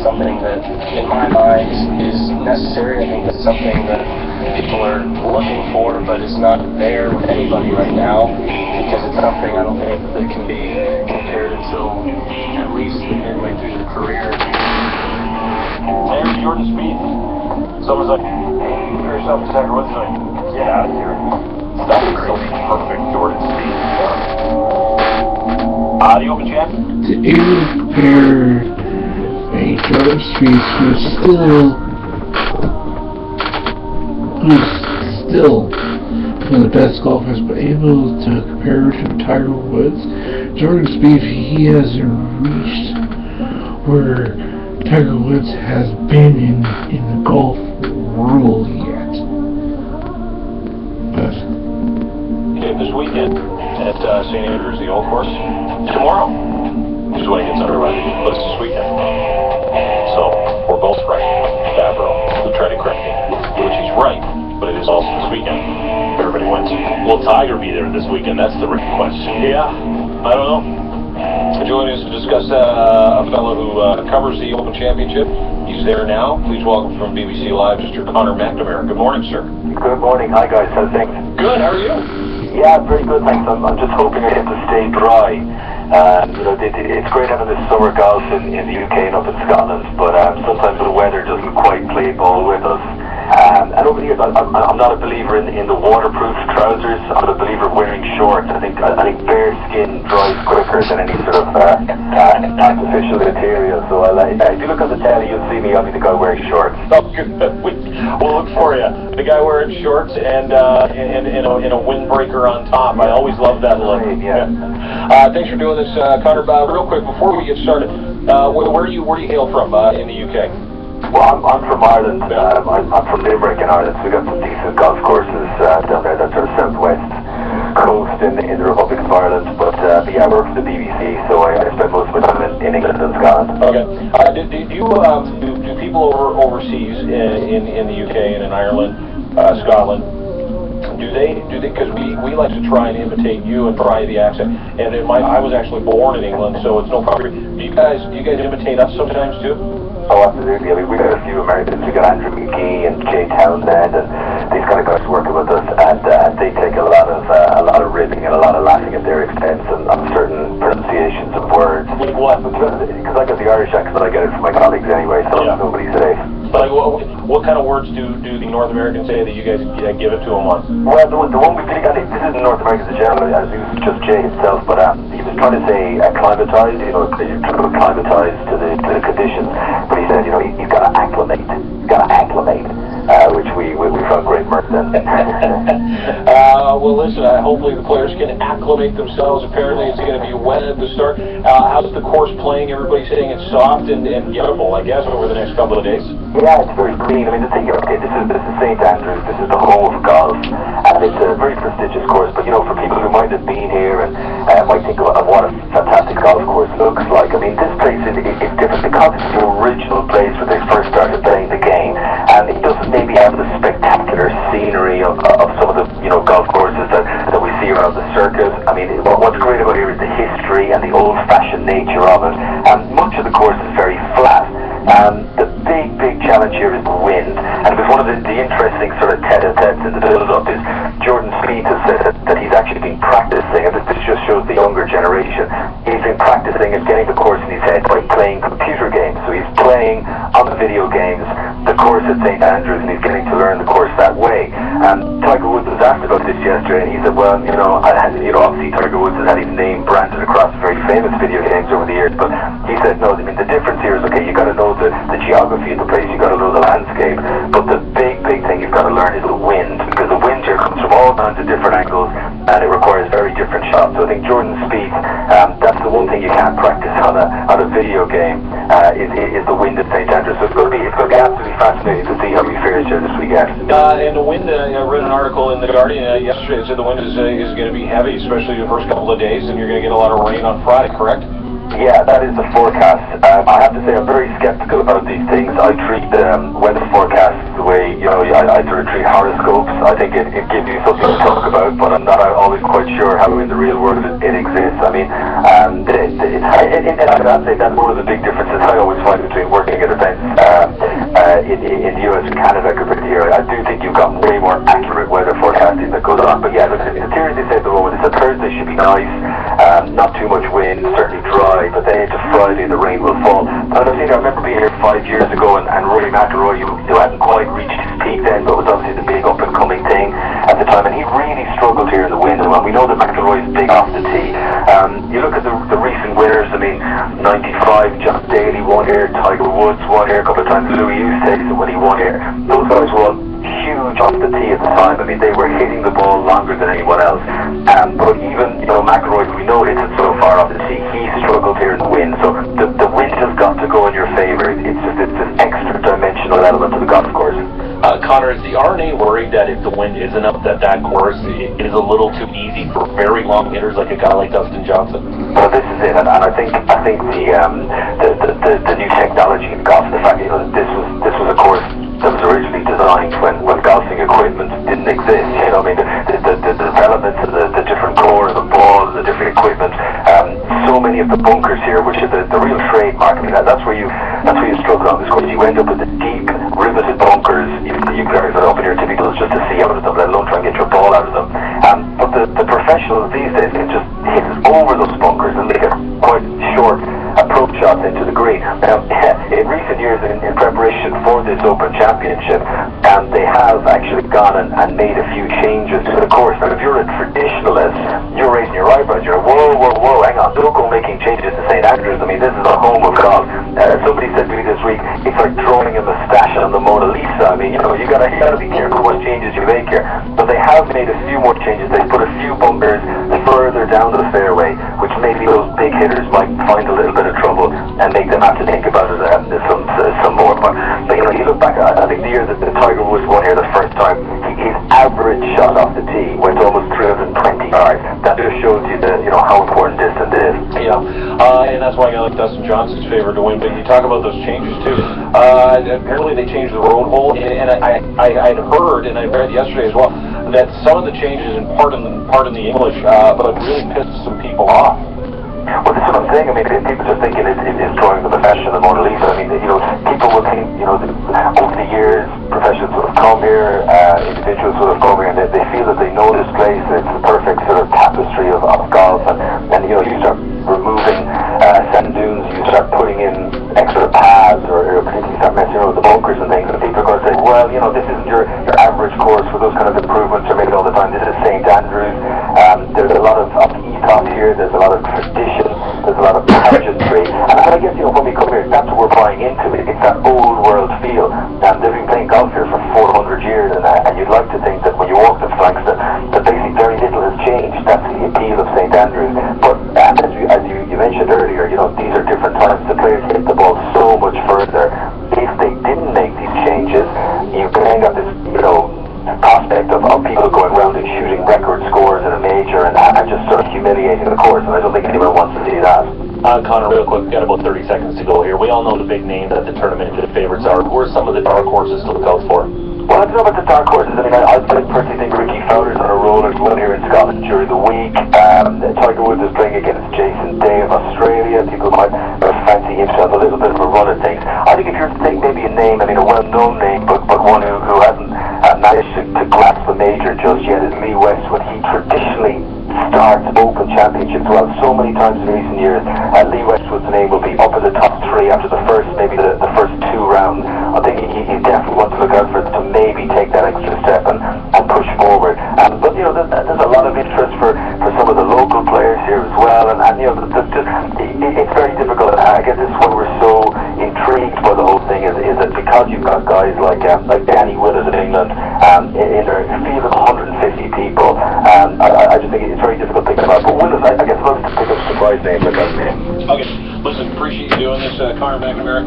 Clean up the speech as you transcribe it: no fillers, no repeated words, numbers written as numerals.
something that, in my mind, is necessary. I think it's something that people are looking for, but is not there with anybody right now, because it's something I don't think that can be compared until at least midway through their career. There's Jordan Speed. Someone's like, hey, for yourself a second, what's doing? Get out of here. That is so perfect, Jordan Speed. The open champ? To compare a Jordan Speed who's still one of the best golfers, but able to compare to Tiger Woods. Jordan Speed, he hasn't reached where Tiger Woods has been in the golf world yet. But this weekend at St. Andrews, the old course. Tomorrow is when it gets underway, but it's this weekend. So we're both right. Favreau, who tried to correct me, which he's right, but it is also this weekend. Everybody wins. Will Tiger be there this weekend? That's the real question. Yeah, I don't know. Joining us to discuss a fellow who covers the Open Championship. He's there now. Please welcome from BBC Live, Mr. Connor McNamara. Good morning, sir. Good morning. Hi, guys. How's things? Good. How are you? Yeah, very good, thanks. I'm just hoping I get to stay dry. It's great having this summer golf in the UK and up in Scotland, but sometimes the weather doesn't quite play ball with us. And over the years, I'm not a believer in the waterproof trousers. I'm a believer of wearing shorts. I think bare skin dries quicker than any sort of artificial material. So if you look on the telly, you'll see me. I'll be the guy wearing shorts. Oh, good. We'll look for you. The guy wearing shorts and in a windbreaker on top. I always love that look. Right, yeah. Thanks for doing this, Connor. Real quick, before we get started, where do you hail from in the UK? Well, I'm from Ireland. I'm from Limerick in Ireland, so we've got some decent golf courses down there, that sort of southwest coast in the Republic of Ireland. But yeah, I work for the BBC, so I spend most of my time in England and Scotland. Okay. Do people overseas in the UK and in Ireland, Scotland, do they, because we like to try and imitate you and try the accent, and I was actually born in England, so it's no problem. Do you guys imitate us sometimes too? Oh, absolutely. I mean, we've got a few Americans. We've got Andrew McGee and Jay Townsend, and these kind of guys working with us, and they take a lot of ribbing and a lot of laughing at their expense and on certain pronunciations of words. Like what? Because I got the Irish accent, I get it from my colleagues anyway, so yeah. Nobody's safe. But what kind of words do the North Americans say that you guys give it to them on? Well, the one we really got, this isn't North Americans in general, as it was just Jay himself, but he was trying to say acclimatized, you're trying to acclimatize to the conditions, but he said, you've got to acclimate, which we found great mirth in. Well, listen, hopefully the players can acclimate themselves. Apparently it's going to be wet at the start. How's the course playing? Everybody's saying it's soft and gettable, I guess, over the next couple of days. Yeah, it's very clean. I mean, the thing, okay, this is St. Andrews, this is the home of golf, and it's a very prestigious course, but, for people who might have been here and might think of what a fantastic golf course looks like, I mean, this place is different because it's the original place where they first started playing the game, and it doesn't maybe have the spectacular scenery of some of the, golf courses that we see around the circuit. I mean, what's great about here is the history and the old-fashioned nature of it, and much of the course is very flat. The big challenge here is the wind, and it was one of the interesting sort of tete-a-tetes in the build-up is Jordan Speed has said that he's actually been practicing, and this just shows the younger generation, he's been practicing and getting the course in his head by playing computer games. So he's playing on the video games the course at St. Andrews, and he's getting to learn the course that way. Tiger Woods was asked about this yesterday, and he said, well, obviously Tiger Woods has had his name branded across very famous video games over the years, but he said, no, I mean, the difference here is, okay, you got to know the geography of the place, you got to know the landscape, but the big thing you've got to learn is the wind, because the wind here comes from all kinds of different angles, and it requires very different shots. So I think Jordan Speed, that's the one thing you can't practice on a video game, is the wind at St. Andrews. So it's going to be absolutely fascinating to see how he fares here this weekend. And the wind, I read an article in The Guardian yesterday that said the wind is going to be heavy, especially the first couple of days, and you're going to get a lot of rain on Friday, correct? Yeah, that is the forecast. I have to say I'm very skeptical about these things. I treat weather forecasts the way, I sort of treat horoscopes. I think it gives you something to talk about, but I'm not always quite sure how in the real world it exists. I mean, I'd say that's one of the big differences I always find between working at a in the US and Canada compared to here. I do think you've got way more accurate weather forecasting that goes on. But yeah, look, the theory they say at the moment is that Thursday should be nice, not too much wind, certainly dry, but then into Friday the rain will fall. And I remember being here 5 years ago, and Rory McIlroy, you hadn't quite reached his peak then, but it was obviously the big up and coming thing at the time, and he really struggled here in the wind. And we know that McIlroy is big off the tee. You look at the recent winners. I mean, 95, John Daly won here, Tiger Woods won here a couple of times, Louis Oosthuizen when he won here. Those guys were all huge off the tee at the time. I mean, they were hitting the ball longer than anyone else. But even, McIlroy, we know hits it so far off the tee, he struggled here in the wind. So the wind has got to go in your favour. It's an extra dimensional element to the golf course. Connor, is the RNA worried that if the wind isn't up that course is a little too easy for very long hitters like a guy like Dustin Johnson? Well, this is it, and I think the new technology in golf, the fact this was a course that was originally designed when golfing equipment didn't exist. The developments of the different cores, the balls, the different equipment. So many of the bunkers here, which is the real trademark. I mean, that's where you struggle on this course. You end up with the deep riveted bunkers. You guys are up in your typicals just to see out of them, let alone try and get your ball out of them. But the professionals these days can just hit over those bunkers and make a quite short approach shots into the green. Now, in recent years, in preparation for this Open Championship, they have actually gone and made a few changes to the course. Now, if you're a traditionalist, you're raising your eyebrows. You're whoa, hang on, don't go making changes to St. Andrews. I mean, this is a home of golf. Somebody said to me this week, it's like drawing a moustache on the Mona Lisa. I mean, you gotta be careful what changes you make here. But they have made a few more changes. They put a few bunkers further down the fairway, which maybe those big hitters might find a little bit of trouble and make them have to think about it some more. But you look back, I think the year that the Tiger Woods won here the first time, his average shot off the tee went almost 320 yards. That just shows you how important distance is. Yeah, and that's why I like Dustin Johnson's favor to win. But you talk about those changes too. Apparently they changed the road hole, and I'd heard and I read yesterday as well that some of the changes in part in the English, but it really pissed some people off. Well, this is what I'm saying. I mean, people just thinking it's drawing the profession of the Mona Lisa. I mean, people will think, over the years, professionals will have come here, individuals will have come here, and they feel that they know this place. It's the perfect sort of tapestry of golf, and you start removing sand dunes, you start putting in extra paths, or particularly start messing around with the bunkers and things, and people are going to say, well, this isn't your average course for those kind of improvements are made all the time. This is St. Andrews. There's a lot of ethos here. There's a lot of tradition. There's a lot of pageantry. And I guess, when we come here, that's what we're buying into. It's that old world feel. And they've been playing golf here for 400 years, and you'd like to think that when you walk the flanks that basically very little has changed. That's the appeal of St. Andrews. But as you mentioned earlier, these are different times. The players hit the ball so much further. If they didn't make these changes, you can end up this, prospect of people going around and shooting record scores in a major and just sort of humiliating the course, and I don't think anyone wants to see that. Connor, real quick, we've got about 30 seconds to go here. We all know the big names that the tournament favorites are. Who are some of the dark horses to look out for? Well, I don't know about the dark horses. I mean, I personally think Ricky Fowler's on a roll. He's won here in Scotland during the week. Tiger Woods is playing against Jason Day of Australia. People might fancy him to have a little bit of a run at things. I think if you're to take maybe a name, a well-known name, but one who hasn't managed to grasp the major just yet is Lee Westwood. He traditionally starts Open Championships well so many times in recent years. Lee Westwood's name will be up in the top three after the first two rounds. I think he definitely wants to look out for to maybe take that extra step and push forward. But there's a lot of interest for some of the local players here as well, and it's very difficult. And I guess this is why we're so intrigued by the whole thing is that because you've got guys like Danny Willett in England in their field of 150 people, I just think it's very difficult to think about. But Willett, I guess, loves to pick up surprise names like that. Okay, listen, appreciate you doing this, Connor McNamara.